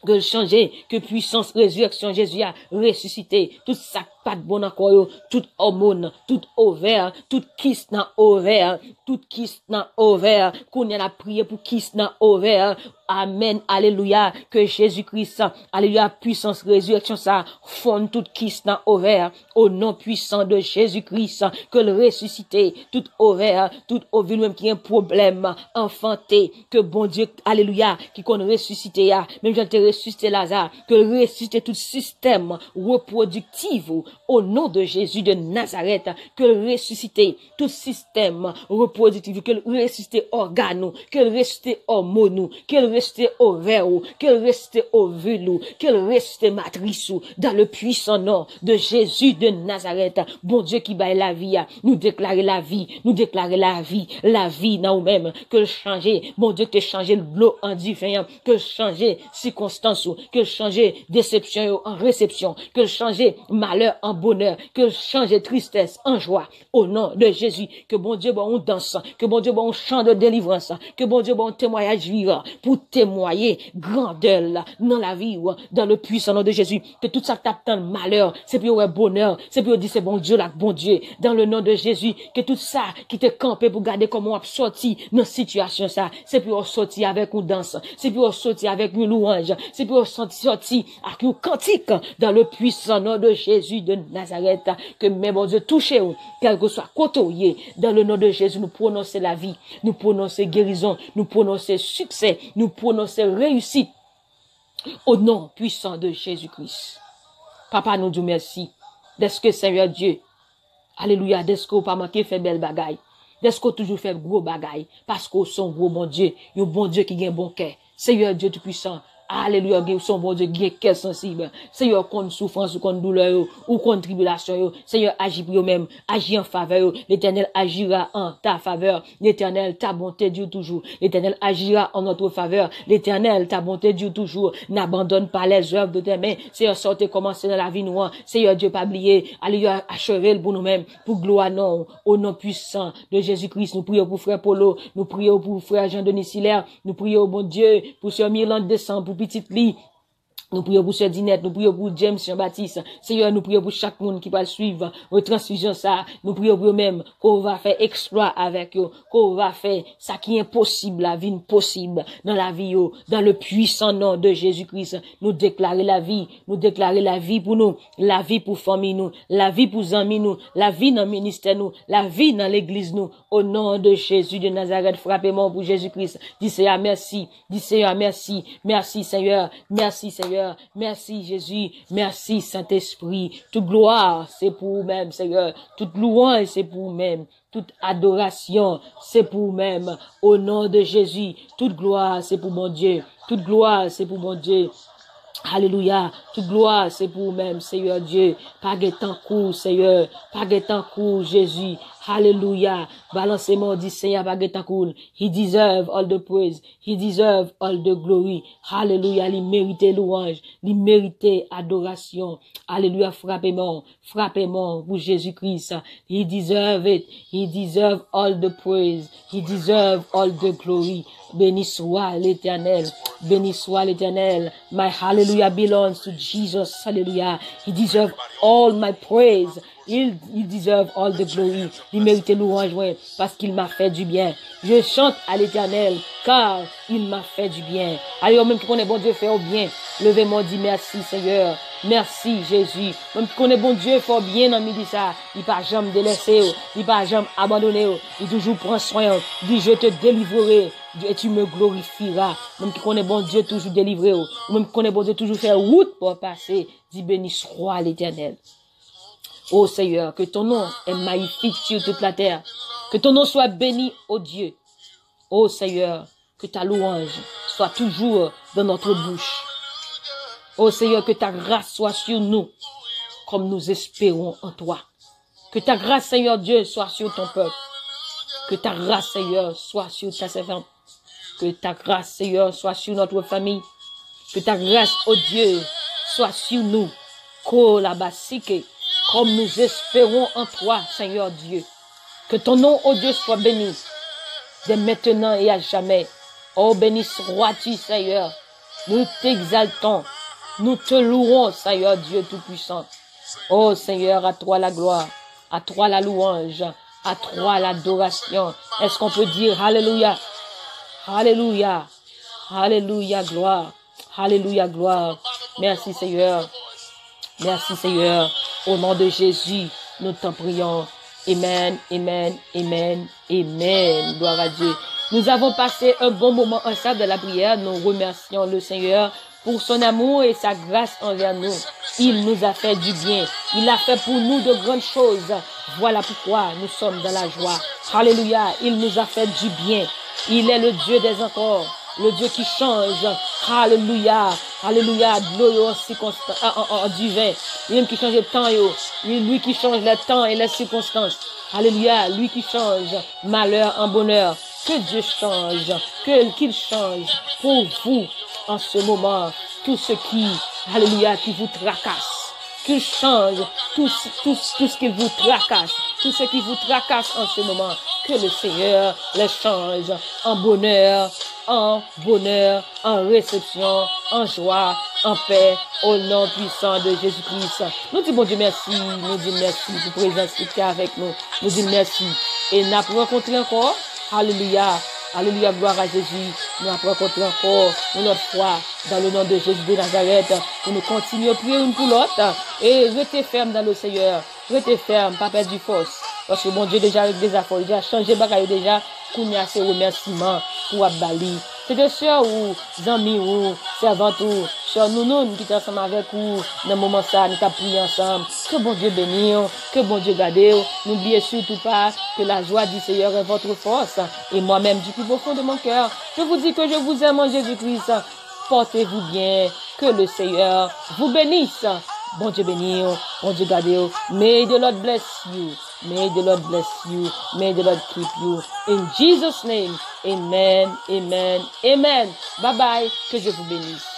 Que changer, que puissance résurrection Jésus a ressuscité, tout ça pas de bon encore, toute hormone, toute ovaire, toute kyste dans ovaire, toute kyste dans ovaire, qu'on y a prié pour kyste dans ovaire. Amen, alléluia, que Jésus-Christ, alléluia, puissance résurrection ça fonde toute kyste dans ovaire, au nom puissant de Jésus-Christ, que le ressuscité, toute ovaire, toute ovule même qui a un problème enfanté, que bon Dieu, alléluia, qui qu'on ressuscité, même j'ai ressuscité Lazare, que le ressuscité tout système reproductif, au nom de Jésus de Nazareth, que le ressuscité tout système reproductif, que le ressuscité organe, que le ressusité hormone, que le ressusité ovaire, que le ressusité ovule, que le ressusité matrice, dans le puissant nom de Jésus de Nazareth. Bon Dieu qui baille la vie, nous déclarer la vie, nous déclarer la vie dans nous-mêmes, que le changer, bon Dieu que changer l'eau en divin, que changer circonstance, que changer déception en réception, que changer malheur en bonheur, que changer tristesse en joie, au nom de Jésus, que bon Dieu bon on danse, que bon Dieu bon on chant de délivrance, que bon Dieu bon on témoignage vivant, pour témoigner grandeur dans la vie, dans le puissant nom de Jésus, que tout ça tape dans le malheur, c'est pour bonheur, c'est pour dire c'est bon Dieu là, bon Dieu, dans le nom de Jésus, que tout ça qui te campé pour garder comment on a sorti dans situation ça, c'est pour sortir avec une danse, c'est pour sortir avec une louange, c'est pour sortir avec une cantique dans le puissant nom de Jésus de Nazareth, que même bon Dieu touche, quel que soit côtoyé, dans le nom de Jésus, nous prononcer la vie, nous prononcer guérison, nous prononcer succès, nous prononcer réussite, au nom puissant de Jésus-Christ. Papa, nous disons merci, d'est-ce que Seigneur Dieu, alléluia, d'est-ce qu'on pas manqué fait belle bagaille, d'est-ce qu'on toujours fait gros bagaille, parce qu'on son gros bon Dieu, un bon Dieu qui a un bon cœur, Seigneur Dieu tout puissant. Alléluia, son bon Dieu, qui est cœur sensible. Seigneur, contre souffrance, ou contre douleur, ou contre tribulation, Seigneur, agis pour eux-mêmes, agis en faveur, l'Éternel agira en ta faveur, l'Éternel, ta bonté dure toujours, l'Éternel agira en notre faveur, l'Éternel, ta bonté dure toujours, n'abandonne pas les œuvres de tes mains, Seigneur, sortez, commencez dans la vie noire, Seigneur Dieu, pas oublier, alléluia, achever pour nous-mêmes, pour gloire non, au nom puissant de Jésus-Christ, nous prions pour frère Polo, nous prions pour frère Jean-Denis Hilaire, nous prions, bon Dieu, pour sœur Myrlande Descend, pour petite Lee, nous prions pour Sœur Dinette, nous prions pour James Jean-Baptiste. Seigneur, nous prions pour chaque monde qui va suivre votre transfusion ça. Nous prions pour eux-mêmes qu'on va faire exploit avec eux, qu'on va faire ça qui est impossible, la vie possible dans la vie, dans le puissant nom de Jésus-Christ. Nous déclarer la vie pour nous, la vie pour famille nous, la vie pour amis nous, la vie dans le ministère nous, la vie dans l'église nous, au nom de Jésus de Nazareth. Frappez-moi pour Jésus-Christ. Dis Seigneur merci, dis Seigneur merci, merci Seigneur, merci Seigneur. Merci Jésus, merci Saint-Esprit. Toute gloire, c'est pour vous-même, Seigneur. Toute louange, c'est pour vous-même. Toute adoration, c'est pour vous-même. Au nom de Jésus, toute gloire, c'est pour mon Dieu. Toute gloire, c'est pour mon Dieu. Alléluia, toute gloire, c'est pour vous-même, Seigneur Dieu. Pas de temps court, Seigneur. Pas de temps court, Jésus. Hallelujah. Balancez-moi, dit Seigneur, baguette cool. He deserve all the praise. He deserve all the glory. Hallelujah. Il mérite louange. Il mérite adoration. Alléluia. Frappez-moi. Frappez-moi pour Jésus-Christ. He deserve it. He deserve all the praise. He deserve all the glory. Béni soit l'Éternel. Béni soit l'Éternel. My hallelujah belongs to Jesus. Hallelujah. He deserves all my praise. Il deserve all the glory. Il mérite louange, ouais, parce qu'il m'a fait du bien. Je chante à l'Éternel, car il m'a fait du bien. Allez, même qui connaît bon Dieu fait au bien. Levez-moi, dit merci Seigneur. Merci Jésus. Même qui connaît bon Dieu fait au bien dans midi ça. Il pas jamais délaissé, il pas jamais abandonné. Il toujours prend soin. Il dit je te délivrerai et tu me glorifieras. Même qui connaît bon Dieu toujours délivré. Même qui connaît bon Dieu toujours faire route pour passer. Dit béni soit l'Éternel. Oh Seigneur, que ton nom est magnifique sur toute la terre. Que ton nom soit béni, ô Dieu. Oh Seigneur, que ta louange soit toujours dans notre bouche. Oh Seigneur, que ta grâce soit sur nous, comme nous espérons en toi. Que ta grâce, Seigneur Dieu, soit sur ton peuple. Que ta grâce, Seigneur, soit sur ta servante. Que ta grâce, Seigneur, soit sur notre famille. Que ta grâce, ô Dieu, soit sur nous. Comme nous espérons en toi, Seigneur Dieu. Que ton nom, ô Dieu, soit béni, dès maintenant et à jamais. Oh, béni sois-tu, Seigneur. Nous t'exaltons, nous te louons, Seigneur Dieu Tout-Puissant. Oh, Seigneur, à toi la gloire, à toi la louange, à toi l'adoration. Est-ce qu'on peut dire Alléluia, Alléluia, Alléluia, gloire, Alléluia, gloire. Merci, Seigneur. Merci Seigneur, au nom de Jésus, nous t'en prions. Amen, amen, amen, amen. Gloire à Dieu. Nous avons passé un bon moment ensemble de la prière. Nous remercions le Seigneur pour son amour et sa grâce envers nous. Il nous a fait du bien. Il a fait pour nous de grandes choses. Voilà pourquoi nous sommes dans la joie. Alléluia, il nous a fait du bien. Il est le Dieu des encore. Le Dieu qui change, alléluia, alléluia, de l'eau en du vin, lui qui change le temps, lui qui change le temps et les circonstances, alléluia, lui qui change malheur en bonheur, que Dieu change, qu'il change pour vous en ce moment, tout ce qui, alléluia, qui vous tracasse, qu'il change tout ce qui vous tracasse, tout ce qui vous tracasse en ce moment, que le Seigneur les change en bonheur, en réception, en joie, en paix, au nom puissant de Jésus-Christ. Nous disons bon Dieu merci, nous disons merci pour présence qui est avec nous. Nous disons merci. Et nous avons rencontré encore, alléluia, alléluia, gloire à Jésus. Nous avons rencontré encore notre foi dans le nom de Jésus de Nazareth pour nous continuer à prier une pour l'autre et rester ferme dans le Seigneur. Rester ferme, pas perdre du force. Parce que mon Dieu déjà avec des affaires, déjà changé bagaille déjà, qu'on y a ses remerciements pour Abali. C'est des sœurs ou amis ou servantes ou sœurs nous qui sommes ensemble avec vous dans le moment ça, nous avons prié ensemble. Que bon Dieu bénisse, que bon Dieu garde. N'oubliez surtout pas que la joie du Seigneur est votre force. Et moi-même, du plus profond de mon cœur, je vous dis que je vous aime en Jésus-Christ. Portez-vous bien, que le Seigneur vous bénisse. Bon Dieu béni, bon Dieu garde. May the Lord bless you. May the Lord bless you. May the Lord keep you. In Jesus' name, amen, amen, amen. Bye bye. Que je vous bénisse.